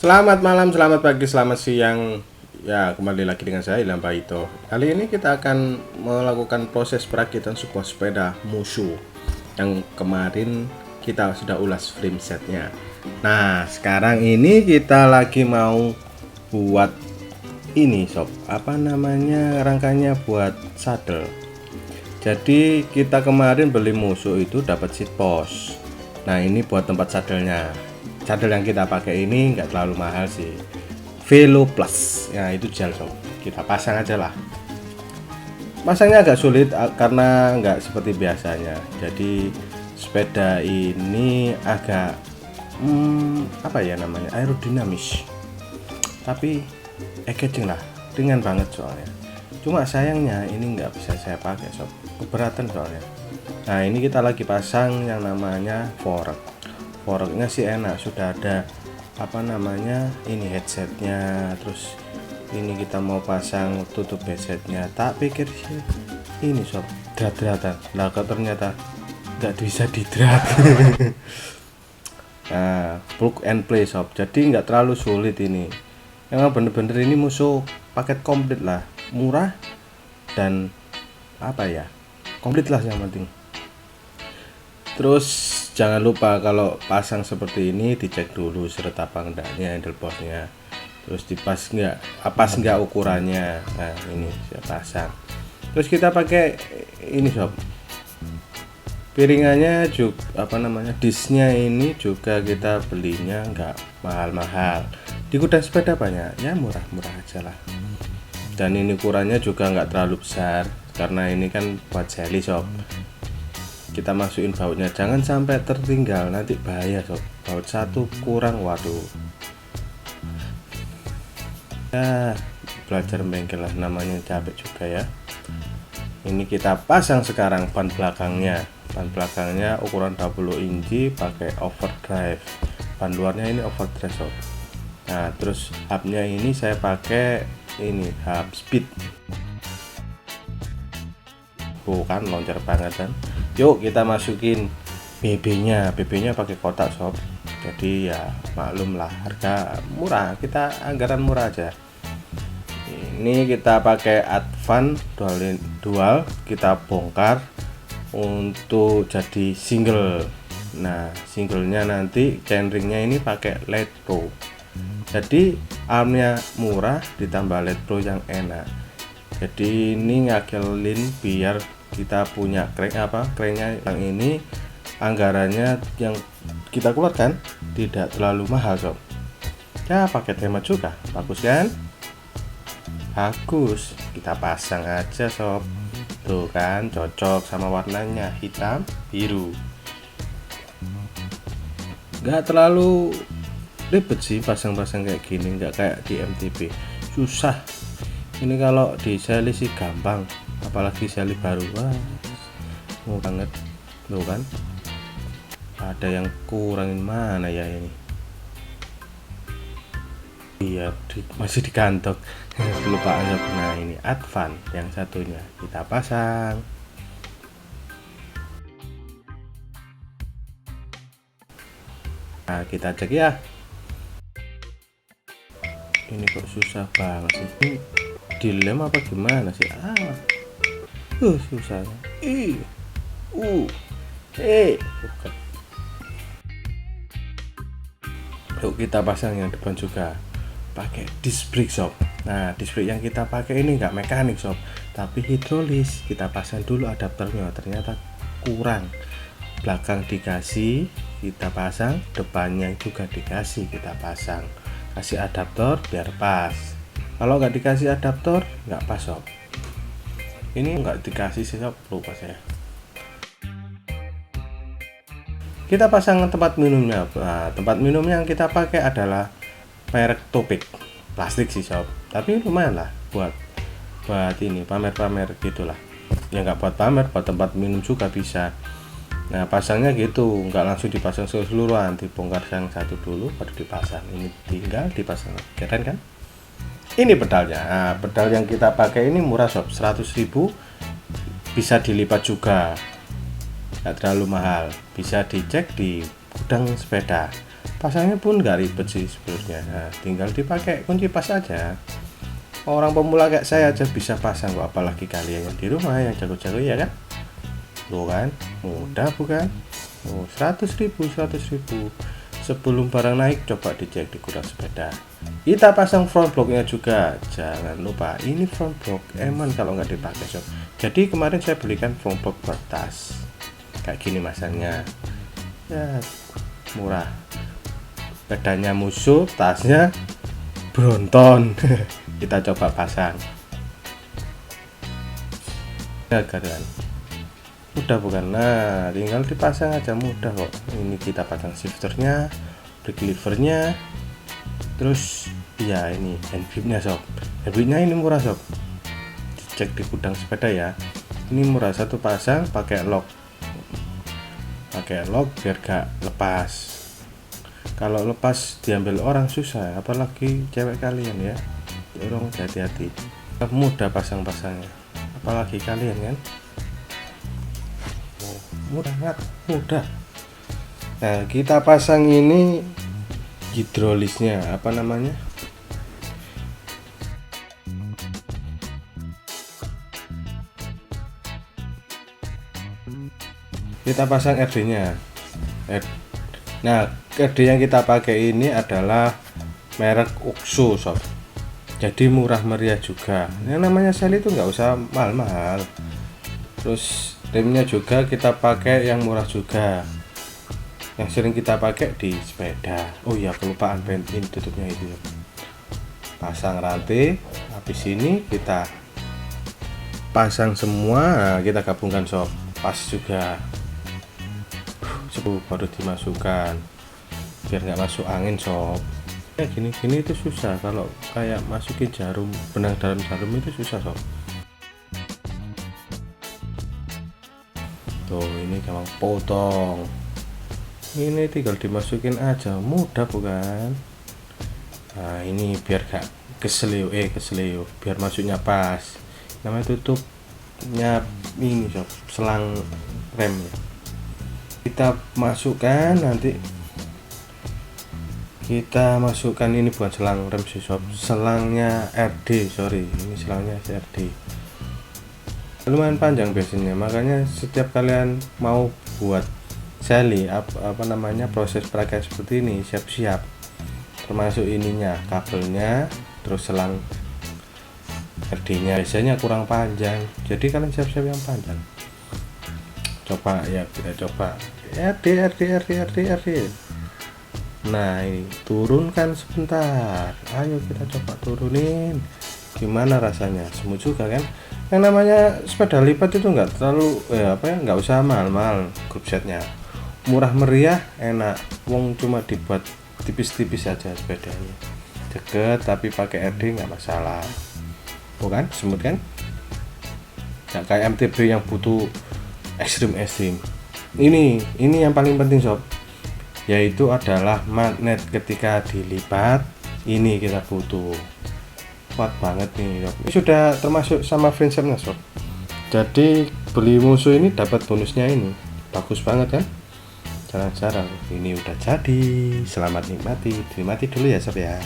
Selamat malam, selamat pagi, selamat siang. Ya, kembali lagi dengan saya Ilham Baito. Kali ini kita akan melakukan proses perakitan sebuah sepeda Mushu yang kemarin kita sudah ulas frame setnya. Nah, sekarang ini kita lagi mau buat ini sob, apa namanya, rangkanya buat saddle. Jadi kita kemarin beli Mushu itu dapat seat post. Nah, ini buat tempat saddlenya. Saddle yang kita pakai ini nggak terlalu mahal sih, Velo Plus ya, itu gel sob, kita pasang aja lah. Pasangnya agak sulit karena nggak seperti biasanya, jadi sepeda ini agak apa ya namanya, aerodinamis, tapi engaging lah, ringan banget soalnya. Cuma sayangnya ini nggak bisa saya pakai sob, keberatan soalnya. Nah, ini kita lagi pasang yang namanya forknya sih enak, sudah ada apa namanya ini headsetnya, terus ini kita mau pasang tutup headsetnya, tak pikir sih ini sob drat-dratan lah, kok ternyata nggak bisa didrat. Nah, plug and play sob, jadi nggak terlalu sulit ini, emang bener-bener ini Mushu paket komplit lah, murah dan apa ya, komplit lah yang penting. Terus jangan lupa kalau pasang seperti ini dicek dulu seret apa enggaknya handle boardnya, terus dipas nggak ukurannya. Nah, ini saya pasang. Terus kita pakai ini sob, piringannya juga apa namanya, disnya ini juga kita belinya nggak mahal-mahal, di gudang sepeda banyak ya, murah-murah aja lah. Dan ini ukurannya juga nggak terlalu besar karena ini kan buat jelly sob. Kita masukin bautnya, jangan sampai tertinggal, nanti bahaya sob, baut satu kurang, waduh ya, belajar bengkel lah, namanya capek juga ya. Ini kita pasang sekarang ban belakangnya ukuran 20 inci pakai overdrive, ban luarnya ini overdrive sob. Nah, terus hubnya ini saya pakai ini hub speed, bukan loncat banget kan. Yuk kita masukin BB-nya pakai kotak sob, jadi ya maklum lah, harga murah, kita anggaran murah aja. Ini kita pakai Advan dual, kita bongkar untuk jadi single. Nah, singlenya nanti chainringnya ini pakai LED Pro, jadi armnya murah ditambah LED Pro yang enak. Jadi ini ngagelin biar kita punya cranknya yang ini, anggarannya yang kita keluarkan tidak terlalu mahal sob. Ya pakai tema juga, bagus kan? Bagus, kita pasang aja sob. Tuh kan, cocok sama warnanya, hitam biru. Nggak terlalu ribet sih pasang-pasang kayak gini, nggak kayak di MTB susah. Ini kalau di seli sih gampang, apalagi seli baru, wah mau banget. Tuh kan, ada yang kurangin mana ya ini, iya masih di kantong. Kelupaan. Nah, ini Advan yang satunya kita pasang. Nah, kita cek ya, ini kok susah banget sih, dilem apa gimana sih, susah. Yuk kita pasang yang depan juga pakai disc brake sob. Nah, disc brake yang kita pakai ini nggak mekanik sob, tapi hidrolis. Kita pasang dulu adapternya, ternyata kurang, belakang dikasih kita pasang, depannya juga dikasih kita pasang, kasih adaptor biar pas. Kalau nggak dikasih adaptor nggak pas sob. Ini nggak dikasih sih sob, lupa saya. Kita pasang tempat minumnya. Nah, tempat minum yang kita pakai adalah merek Topik, plastik sih sob, tapi lumayan lah buat ini pamer-pamer gitulah. Ya nggak buat pamer, buat tempat minum juga bisa. Nah, pasangnya gitu, nggak langsung dipasang keseluruhan, dibongkar yang satu dulu baru dipasang. Ini tinggal dipasang, keren kan? Ini pedalnya. Nah, pedal yang kita pakai ini murah sob, 100.000, bisa dilipat juga, nggak terlalu mahal, bisa dicek di gudang sepeda. Pasangnya pun nggak ribet sih sebenarnya. Nah, tinggal dipakai kunci pas aja. Orang pemula kayak saya aja bisa pasang kok, apalagi kalian yang di rumah yang jago-jago ya kan. Tuh kan, mudah bukan? Oh, 100.000. Sebelum barang naik coba dicek di gudang sepeda. Kita pasang front blocknya juga, jangan lupa ini front block eman kalau nggak dipakai sob. Jadi kemarin saya belikan front block buat tas kayak gini masangnya ya, murah. Pedanya Mushu, tasnya Bronton. Kita coba pasang ya kan, mudah bukan? Nah, tinggal dipasang aja, mudah kok. Ini kita pasang shifternya, brake levernya, terus ya ini handgripnya sob. Handgripnya ini murah sob, dicek di gudang sepeda ya. Ini murah, satu pasang pakai lock biar gak lepas. Kalau lepas diambil orang susah, apalagi cewek kalian ya. Tolong hati-hati, mudah pasang-pasangnya, apalagi kalian kan. Mudah. Nah, kita pasang ini hidrolisnya, apa namanya, kita pasang RD nya. Nah, RD yang kita pakai ini adalah merek Uxu sob, jadi murah meriah juga. Yang namanya sel itu nggak usah mahal-mahal. Terus remnya juga kita pakai yang murah juga, yang sering kita pakai di sepeda. Oh iya, kelupaan pentin tutupnya itu. Pasang rantai, habis ini kita pasang semua. Nah, kita gabungkan sob, pas juga. Baru dimasukkan biar nggak masuk angin sob. Ya gini itu susah, kalau kayak masukin jarum, benang dalam jarum itu susah sob. Tuh, ini gampang potong. Ini tinggal dimasukin aja, mudah bukan? Nah, ini biar gak keselio, biar masuknya pas. Namanya tutupnya ini sob, selang rem ya. Kita masukkan, nanti kita masukkan, ini bukan selang rem sih sob, selangnya RD, ini selangnya RD. Lumayan panjang biasanya, makanya setiap kalian mau buat seli apa namanya, proses perakaian seperti ini, siap-siap termasuk ininya, kabelnya, terus selang RD nya biasanya kurang panjang, jadi kalian siap-siap yang panjang. Coba ya, kita coba RD. Nah, ini turunkan sebentar, ayo kita coba turunin, gimana rasanya? Semut juga kan. Yang namanya sepeda lipat itu nggak terlalu nggak usah mahal-mahal grup setnya, murah meriah, enak. Wong cuma dibuat tipis-tipis aja sepedanya, deket tapi pakai RD nggak masalah, bukan? Semut kan, nggak kayak MTB yang butuh ekstrim. Ini yang paling penting sob, yaitu adalah magnet. Ketika dilipat ini kita butuh, kuat banget nih sob. Ini sudah termasuk sama friendshipnya sob, jadi beli Mushu ini dapat bonusnya ini, bagus banget kan, jarang-jarang. Ini udah jadi, selamat nikmati dulu ya sob ya.